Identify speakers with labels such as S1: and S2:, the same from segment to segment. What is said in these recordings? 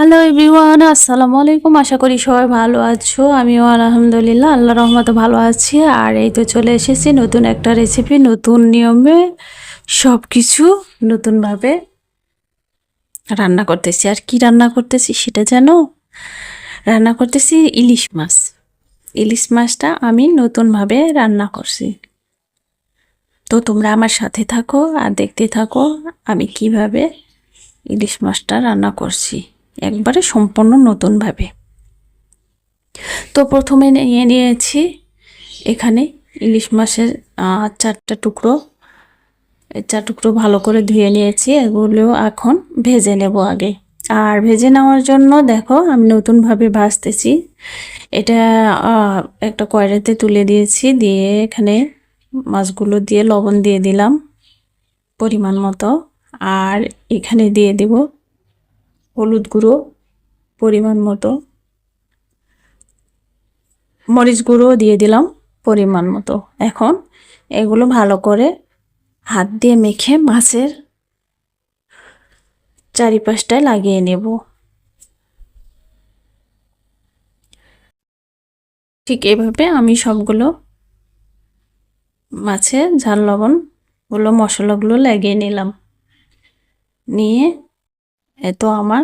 S1: Hello everyone, আসসালামু আলাইকুম। আশা করি সবাই ভালো আছো। আমিও আলহামদুলিল্লাহ আল্লাহর রহমতে ভালো আছি। আর এই তো চলে এসেছি নতুন একটা রেসিপি, নতুন নিয়মে সব কিছু নতুনভাবে রান্না করতেছি। আর কি রান্না করতেছি সেটা জানো? রান্না করতেছি ইলিশ মাছ। ইলিশ মাছটা আমি নতুনভাবে রান্না করছি। তো তোমরা আমার সাথে থাকো আর দেখতে থাকো আমি কিভাবে ইলিশ মাছটা রান্না করছি, একবারে সম্পূর্ণ নতুনভাবে। তো প্রথমে নিয়ে নিয়েছি এখানে ইলিশ মাছের 4টা টুকরো। এই 4 টুকরো ভালো করে ধুয়ে নিয়েছি। এগুলো এখন ভেজে নেব আগে। আর ভেজে নেওয়ার জন্য দেখো আমি নতুনভাবে ভাজতেছি। এটা একটা কড়াইতে তুলে দিয়েছি, দিয়ে এখানে মাছগুলো দিয়ে লবণ দিয়ে দিলাম পরিমাণ মতো। আর এখানে দিয়ে দেব হলুদ গুঁড়ো পরিমাণ মতো, মরিচ গুঁড়ো দিয়ে দিলাম পরিমাণ মতো। এখন এগুলো ভালো করে হাত দিয়ে মেখে মাছের চারিপাশটায় লাগিয়ে নেব। ঠিক এভাবে আমি সবগুলো মাছে ঝাল লবণগুলো মশলাগুলো লাগিয়ে নিলাম। নিয়ে এতো আমার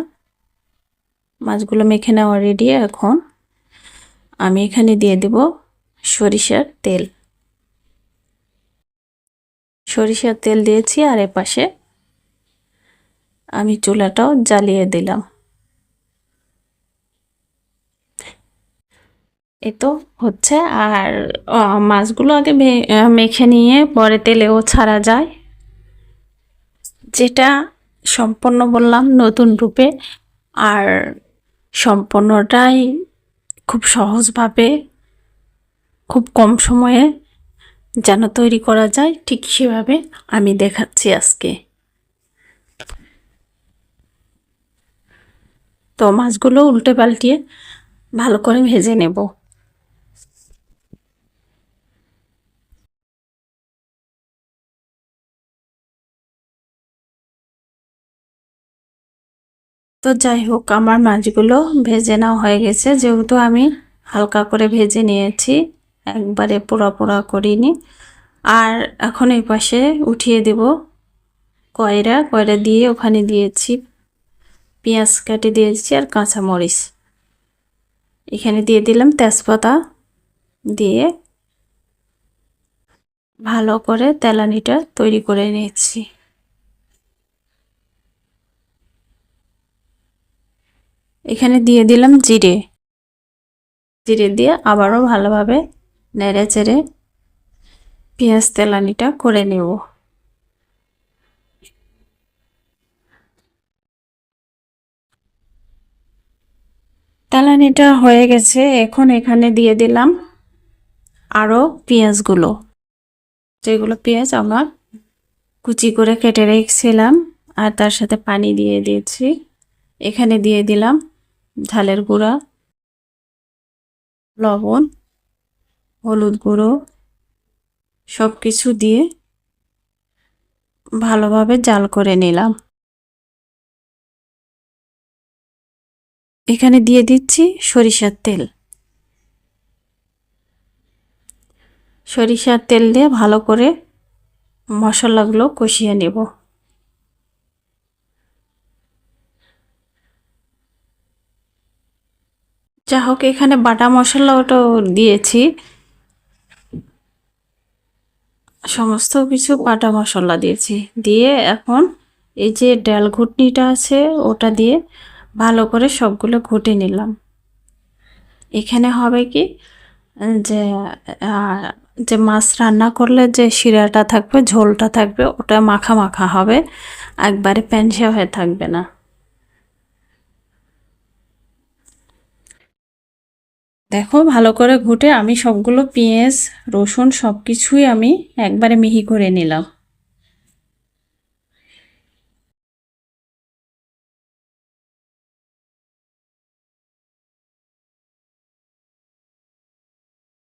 S1: মাছগুলো মেখে নেওয়া রেডি। এখন আমি এখানে দিয়ে দেব সরিষার তেল। সরিষার তেল দিয়েছি আর এপাশে আমি চুলাটাও জ্বালিয়ে দিলাম। এ তো হচ্ছে। আর মাছগুলো আগে মেখে নিয়ে পরে তেলেও ছাড়া যায়, যেটা সম্পূর্ণ বললাম নতুন রূপে। আর সম্পূর্ণটাই খুব সহজভাবে খুব কম সময়ে যেন তৈরি করা যায়, ঠিক সেভাবে আমি দেখাচ্ছি আজকে। তো মাছগুলো উল্টে পাল্টিয়ে ভালো করে ভেজে নেব। তো যাই হোক, আমার মাছগুলো ভেজে নেওয়া হয়ে গেছে। যেহেতু আমি হালকা করে ভেজে নিয়েছি, একবারে পোড়া পোড়া করিনি। আর এখন এই পাশে উঠিয়ে দেব কয়রা দিয়ে ওখানে দিয়েছি পেঁয়াজ কেটে দিয়েছি আর কাঁচামরিচ। এখানে দিয়ে দিলাম তেজপাতা, দিয়ে ভালো করে তেলানিটা তৈরি করে নিয়েছি। এখানে দিয়ে দিলাম জিরে। জিরে দিয়ে আবারও ভালোভাবে নেড়ে চেড়ে পেঁয়াজ তেলানিটা করে নেব। তেলানিটা হয়ে গেছে। এখন এখানে দিয়ে দিলাম আরও পেঁয়াজগুলো, যেগুলো পেঁয়াজ আমার কুচি করে কেটে রেখেছিলাম। আর তার সাথে পানি দিয়ে দিয়েছি। এখানে দিয়ে দিলাম ঝালের গুঁড়া, লবণ, হলুদ গুঁড়ো, সব কিছু দিয়ে ভালোভাবে জাল করে নিলাম। এখানে দিয়ে দিচ্ছি সরিষার তেল। সরিষার তেল দিয়ে ভালো করে মশলাগুলো কষিয়ে নেব। যা হোক, এখানে বাটা মশলা ওটাও দিয়েছি, সমস্ত কিছু বাটা মশলা দিয়েছি। দিয়ে এখন এই যে ডাল ঘুটনিটা আছে ওটা দিয়ে ভালো করে সবগুলো ঘুটে নিলাম। এখানে হবে কি, যে যে মাছ রান্না করলে যে শিরাটা থাকবে, ঝোলটা থাকবে, ওটা মাখা মাখা হবে, একবারে প্যানসা হয়ে থাকবে না। দেখো ভালো করে ঘুটে আমি সবগুলো পেঁয়াজ রসুন সব কিছুই আমি একবারে মিহি করে নিলাম।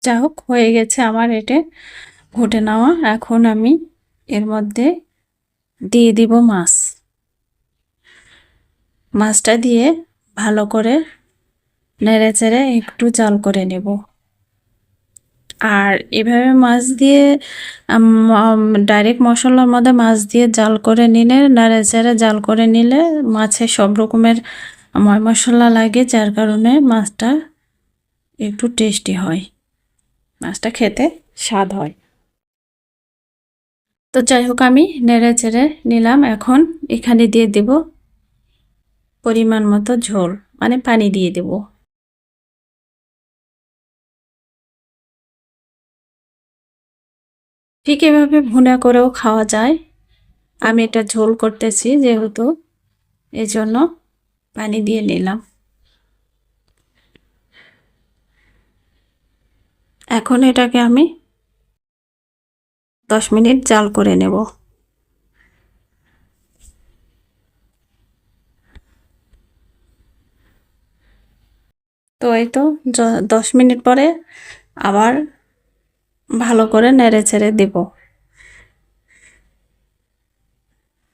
S1: যা হোক, হয়ে গেছে আমার এটা ঘুটে নেওয়া। এখন আমি এর মধ্যে দিয়ে দিব মাছটা দিয়ে ভালো করে নেড়ে চেড়ে একটু জাল করে নেব। আর এভাবে মাছ দিয়ে ডাইরেক্ট মশলার মধ্যে মাছ দিয়ে জাল করে নিলে, নেড়ে চেড়ে জাল করে নিলে মাছে সব রকমের ময় মশলা লাগে, যার কারণে মাছটা একটু টেস্টি হয়, মাছটা খেতে স্বাদ হয়। তো যাই হোক, আমি নেড়ে চেড়ে নিলাম। এখন এখানে দিয়ে দেব পরিমাণ মতো ঝোল, মানে পানি দিয়ে দেব। ঠিক এভাবে ভুনা করেও খাওয়া যায়। আমি এটা ঝোল করতেছি যেহেতু, এই জন্য পানি দিয়ে নিলাম। এখন এটাকে আমি 10 মিনিট জাল করে নেব। তো এই তো 10 মিনিট পরে আবার ভালো করে নেড়ে চেড়ে দেব।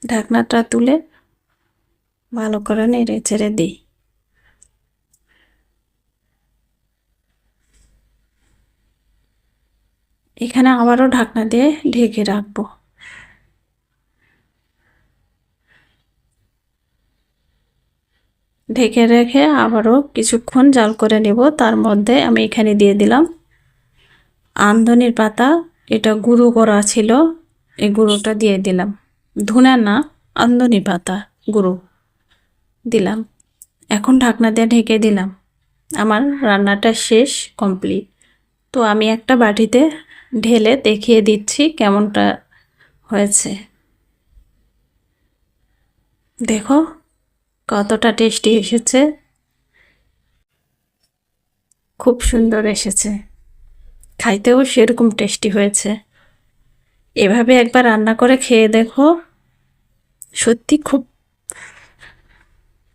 S1: ঢাকনাটা তুলে ভালো করে নেড়ে চেড়ে দিই। এখানে আবারও ঢাকনা দিয়ে ঢেকে রাখবো। ঢেকে রেখে আবারও কিছুক্ষণ জাল করে নেব। তার মধ্যে আমি এখানে দিয়ে দিলাম আমদনির পাতা, এটা গুঁড়ো করা ছিল, এই গুঁড়োটা দিয়ে দিলাম। ধুনা না, আমদনি পাতা গুঁড়ো দিলাম। এখন ঢাকনা দিয়ে ঢেকে দিলাম। আমার রান্নাটা শেষ, কমপ্লিট। তো আমি একটা বাটিতে ঢেলে দেখিয়ে দিচ্ছি কেমনটা হয়েছে। দেখো কতটা টেস্টি এসেছে, খুব সুন্দর এসেছে, খাইতেও সেরকম টেস্টি হয়েছে। এভাবে একবার রান্না করে খেয়ে দেখো, সত্যি খুব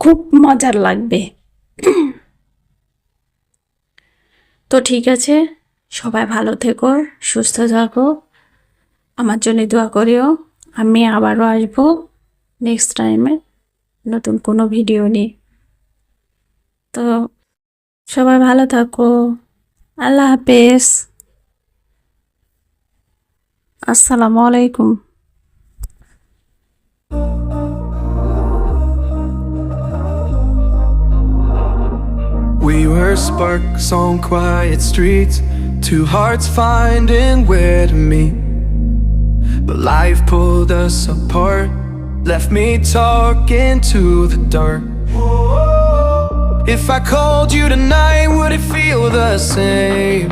S1: খুব মজার লাগবে। তো ঠিক আছে, সবাই ভালো থেকো, সুস্থ থাকো, আমার জন্য দোয়া করিও। আমি আবারও আসবো নেক্সট টাইমে নতুন কোনো ভিডিও নিয়ে। তো সবাই ভালো থাকো, আল্লাহ হাফেজ, আসসালামু আলাইকুম।
S2: We were sparks on quiet streets, two hearts finding where to meet. But life pulled us apart, left me talking to the dark. If I called you tonight, would it feel the same?